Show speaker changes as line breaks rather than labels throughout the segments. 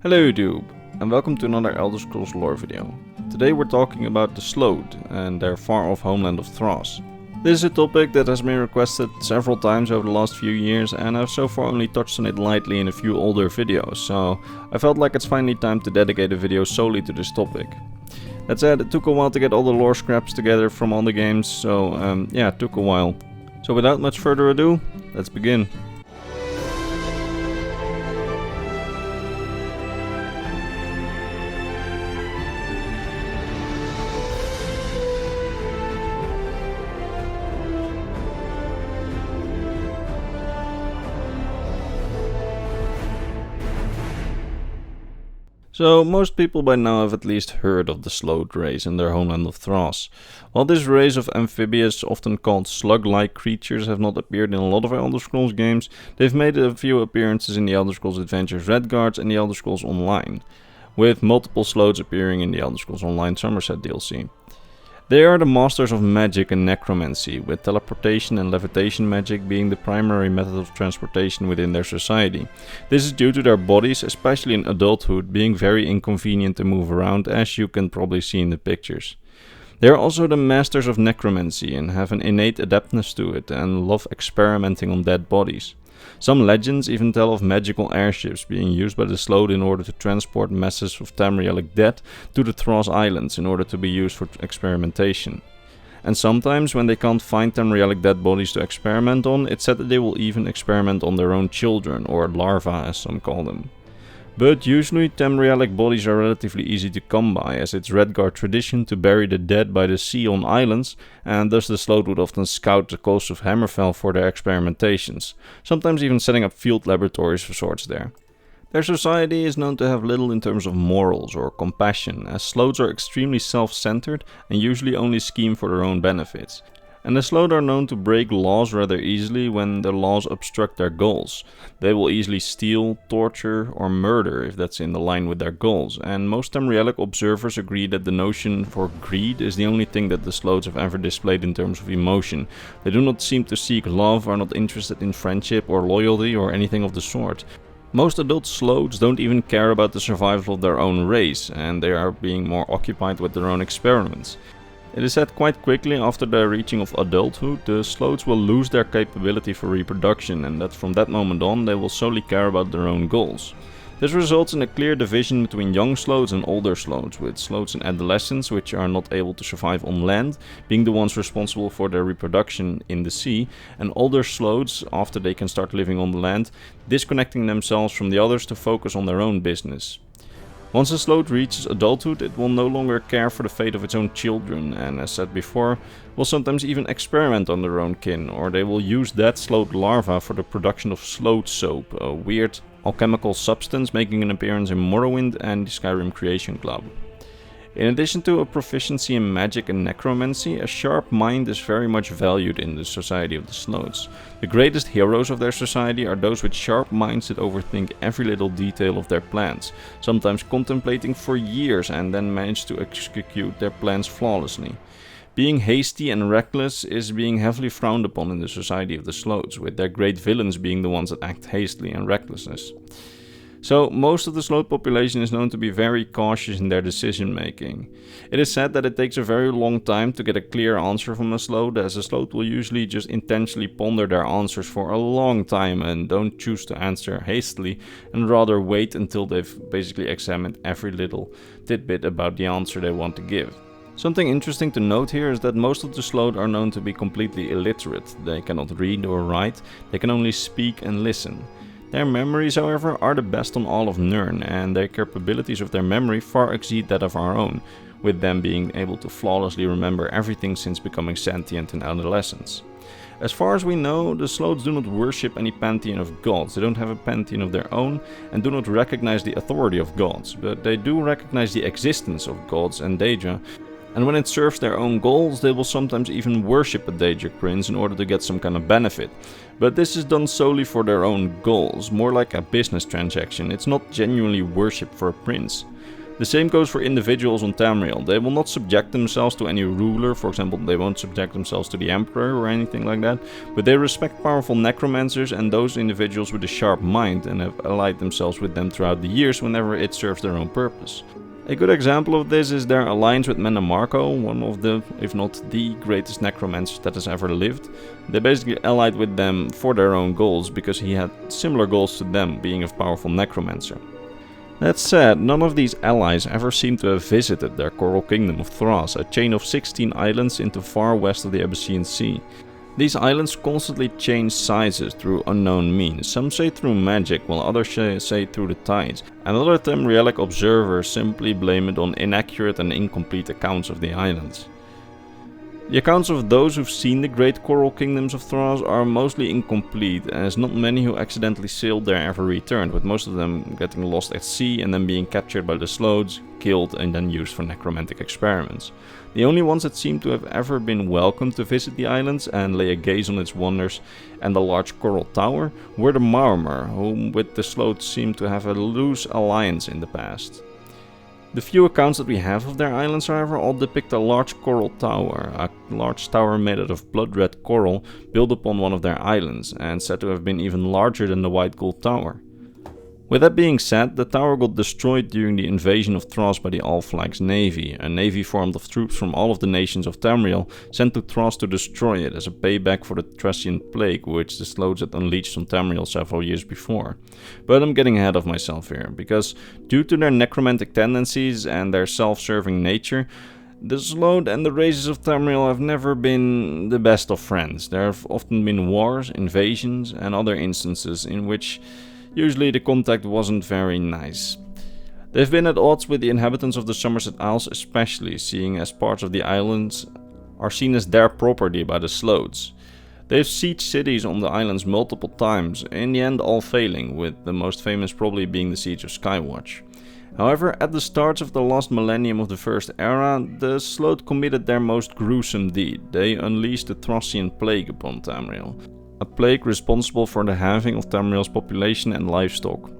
Hello YouTube, and welcome to another Elder Scrolls lore video. Today we're talking about the Sload and their far-off homeland of Thras. This is a topic that has been requested several times over the last few years, and I've so far only touched on it lightly in a few older videos, so I felt like it's finally time to dedicate a video solely to this topic. That said, it took a while to get all the lore scraps together from all the games, so yeah, it took a while. So without much further ado, let's begin. So, most people by now have at least heard of the Sload race and their homeland of Thras. While this race of amphibious, often called slug-like creatures have not appeared in a lot of Elder Scrolls games, they've made a few appearances in the Elder Scrolls Adventures Redguards and the Elder Scrolls Online, with multiple Sloads appearing in the Elder Scrolls Online Somerset DLC. They are the masters of magic and necromancy, with teleportation and levitation magic being the primary method of transportation within their society. This is due to their bodies, especially in adulthood, being very inconvenient to move around, as you can probably see in the pictures. They are also the masters of necromancy and have an innate adeptness to it and love experimenting on dead bodies. Some legends even tell of magical airships being used by the Sload in order to transport masses of Tamrielic dead to the Thras Islands in order to be used for experimentation. And sometimes, when they can't find Tamrielic dead bodies to experiment on, it's said that they will even experiment on their own children, or larvae as some call them. But usually Tamrielic bodies are relatively easy to come by, as it's Redguard tradition to bury the dead by the sea on islands, and thus the Sload would often scout the coast of Hammerfell for their experimentations, sometimes even setting up field laboratories of sorts there. Their society is known to have little in terms of morals or compassion, as Sloads are extremely self-centered and usually only scheme for their own benefits. And the Sload are known to break laws rather easily when the laws obstruct their goals. They will easily steal, torture, or murder if that's in line with their goals, and most Tamrielic observers agree that the notion for greed is the only thing that the Sloads have ever displayed in terms of emotion. They do not seem to seek love, are not interested in friendship or loyalty or anything of the sort. Most adult Sloads don't even care about the survival of their own race, and they are being more occupied with their own experiments. It is said quite quickly after their reaching of adulthood, the Sloads will lose their capability for reproduction, and that from that moment on they will solely care about their own goals. This results in a clear division between young Sloads and older Sloads, with Sloads in adolescence, which are not able to survive on land, being the ones responsible for their reproduction in the sea, and older Sloads, after they can start living on the land, disconnecting themselves from the others to focus on their own business. Once a Sload reaches adulthood, it will no longer care for the fate of its own children, and as said before, will sometimes even experiment on their own kin, or they will use dead Sload larvae for the production of Sload soap, a weird alchemical substance making an appearance in Morrowind and the Skyrim Creation Club. In addition to a proficiency in magic and necromancy, a sharp mind is very much valued in the society of the Sloads. The greatest heroes of their society are those with sharp minds that overthink every little detail of their plans, sometimes contemplating for years and then manage to execute their plans flawlessly. Being hasty and reckless is being heavily frowned upon in the society of the Sloads, with their great villains being the ones that act hastily and recklessness. So, most of the Sload population is known to be very cautious in their decision making. It is said that it takes a very long time to get a clear answer from a Sload, as a Sload will usually just intentionally ponder their answers for a long time and don't choose to answer hastily, and rather wait until they've basically examined every little tidbit about the answer they want to give. Something interesting to note here is that most of the Sload are known to be completely illiterate. They cannot read or write, they can only speak and listen. Their memories, however, are the best on all of Nirn, and their capabilities of their memory far exceed that of our own, with them being able to flawlessly remember everything since becoming sentient in adolescence. As far as we know, the Sloads do not worship any pantheon of gods. They don't have a pantheon of their own and do not recognize the authority of gods, but they do recognize the existence of gods and Daedra, and when it serves their own goals, they will sometimes even worship a Daedric prince in order to get some kind of benefit. But this is done solely for their own goals, more like a business transaction. It's not genuinely worship for a prince. The same goes for individuals on Tamriel. They will not subject themselves to any ruler, for example, they won't subject themselves to the Emperor or anything like that, but they respect powerful necromancers and those individuals with a sharp mind and have allied themselves with them throughout the years whenever it serves their own purpose. A good example of this is their alliance with Menamarco, one of the, if not the greatest necromancer that has ever lived. They basically allied with them for their own goals because he had similar goals to them, being a powerful necromancer. That said, none of these allies ever seem to have visited their coral kingdom of Thras, a chain of 16 islands in the far west of the Abyssinian Sea. These islands constantly change sizes through unknown means, some say through magic while others say through the tides, and other Tamrielic observers simply blame it on inaccurate and incomplete accounts of the islands. The accounts of those who've seen the great coral kingdoms of Thras are mostly incomplete, as not many who accidentally sailed there ever returned, with most of them getting lost at sea and then being captured by the Sloads, killed and then used for necromantic experiments. The only ones that seem to have ever been welcome to visit the islands and lay a gaze on its wonders and the large coral tower were the Marmer, whom with the Sloads seem to have a loose alliance in the past. The few accounts that we have of their islands, however, all depict a large coral tower, a large tower made out of blood-red coral built upon one of their islands, and said to have been even larger than the White Gold Tower. With that being said, the tower got destroyed during the invasion of Thras by the Alflag's navy, a navy formed of troops from all of the nations of Tamriel sent to Thras to destroy it as a payback for the Thrassian Plague which the Sloads had unleashed on Tamriel several years before. But I'm getting ahead of myself here, because due to their necromantic tendencies and their self-serving nature, the Sload and the races of Tamriel have never been the best of friends. There have often been wars, invasions and other instances in which usually the contact wasn't very nice. They've been at odds with the inhabitants of the Somerset Isles especially, seeing as parts of the islands are seen as their property by the Sloads. They've sieged cities on the islands multiple times, in the end all failing, with the most famous probably being the siege of Skywatch. However, at the start of the last millennium of the First Era, the Sload committed their most gruesome deed. They unleashed the Thrassian Plague upon Tamriel, a plague responsible for the halving of Tamriel's population and livestock.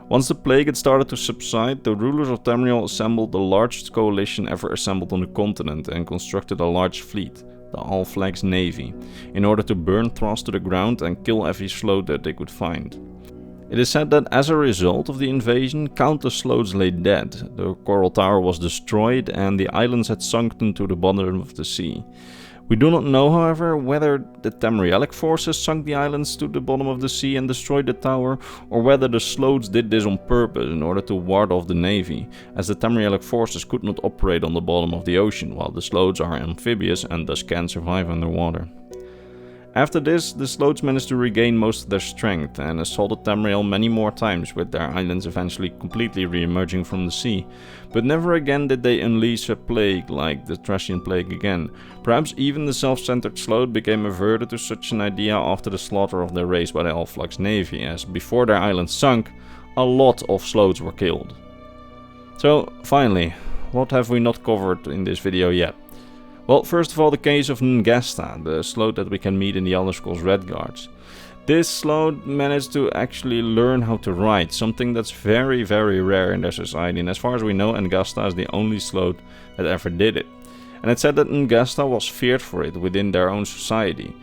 Once the plague had started to subside, the rulers of Tamriel assembled the largest coalition ever assembled on the continent and constructed a large fleet, the Alflag's navy, in order to burn Thras to the ground and kill every Sload that they could find. It is said that as a result of the invasion, countless Sloads lay dead, the coral tower was destroyed and the islands had sunken to the bottom of the sea. We do not know, however, whether the Tamrielic forces sunk the islands to the bottom of the sea and destroyed the tower, or whether the Sloads did this on purpose in order to ward off the navy, as the Tamrielic forces could not operate on the bottom of the ocean, while the Sloads are amphibious and thus can survive underwater. After this, the Sloads managed to regain most of their strength and assaulted Tamriel many more times, with their islands eventually completely re-emerging from the sea. But never again did they unleash a plague like the Thrassian Plague again. Perhaps even the self-centered Sload became averted to such an idea after the slaughter of their race by the Alflag's navy, as before their islands sunk, a lot of Sloads were killed. So, finally, what have we not covered in this video yet? Well, first of all, the case of Ngesta, the Sload that we can meet in the Elder Scrolls Redguards. This Sload managed to actually learn how to write, something that's very, very rare in their society, and as far as we know, Ngesta is the only Sload that ever did it. And it's said that Ngesta was feared for it within their own society.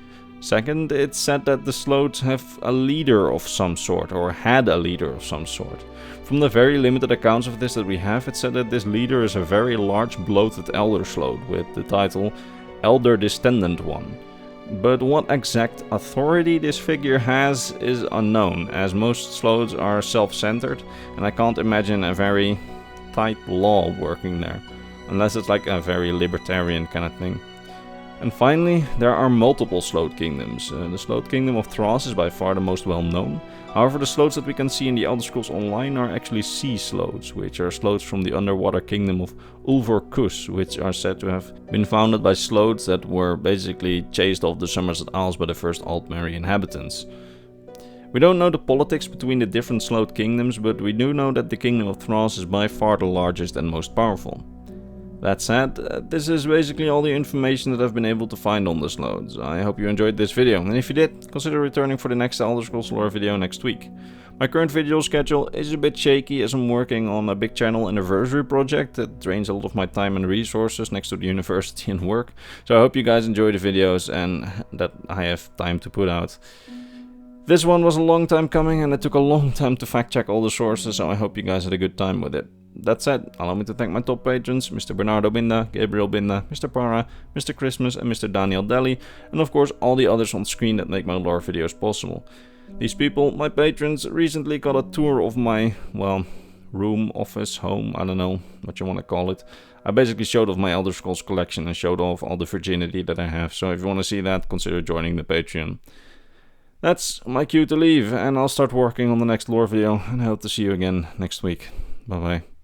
Second, it's said that the Sloads have a leader of some sort, or had a leader of some sort. From the very limited accounts of this that we have, it's said that this leader is a very large bloated elder Sload with the title Elder Descendant One. But what exact authority this figure has is unknown, as most Sloads are self-centered, and I can't imagine a very tight law working there, unless it's like a very libertarian kind of thing. And finally, there are multiple Sload kingdoms. The Sload kingdom of Thras is by far the most well known. However, the Sloads that we can see in the Elder Scrolls Online are actually sea Sloads, which are Sloads from the underwater kingdom of Ulvor Kus, which are said to have been founded by Sloads that were basically chased off the Somerset Isles by the first Altmerry inhabitants. We don't know the politics between the different Sload kingdoms, but we do know that the kingdom of Thras is by far the largest and most powerful. That said, this is basically all the information that I've been able to find on the Sloads. I hope you enjoyed this video, and if you did, consider returning for the next Elder Scrolls lore video next week. My current video schedule is a bit shaky as I'm working on a big channel anniversary project that drains a lot of my time and resources next to the university and work, so I hope you guys enjoy the videos and that I have time to put out. This one was a long time coming and it took a long time to fact check all the sources, so I hope you guys had a good time with it. That said, allow me to thank my top patrons, Mr. Bernardo Binda, Gabriel Binda, Mr. Para, Mr. Christmas and Mr. Daniel Deli, and of course all the others on screen that make my lore videos possible. These people, my patrons, recently got a tour of my, well, room, office, home, I don't know what you want to call it. I basically showed off my Elder Scrolls collection and showed off all the virginity that I have, so if you want to see that, consider joining the Patreon. That's my cue to leave, and I'll start working on the next lore video, and I hope to see you again next week. Bye bye.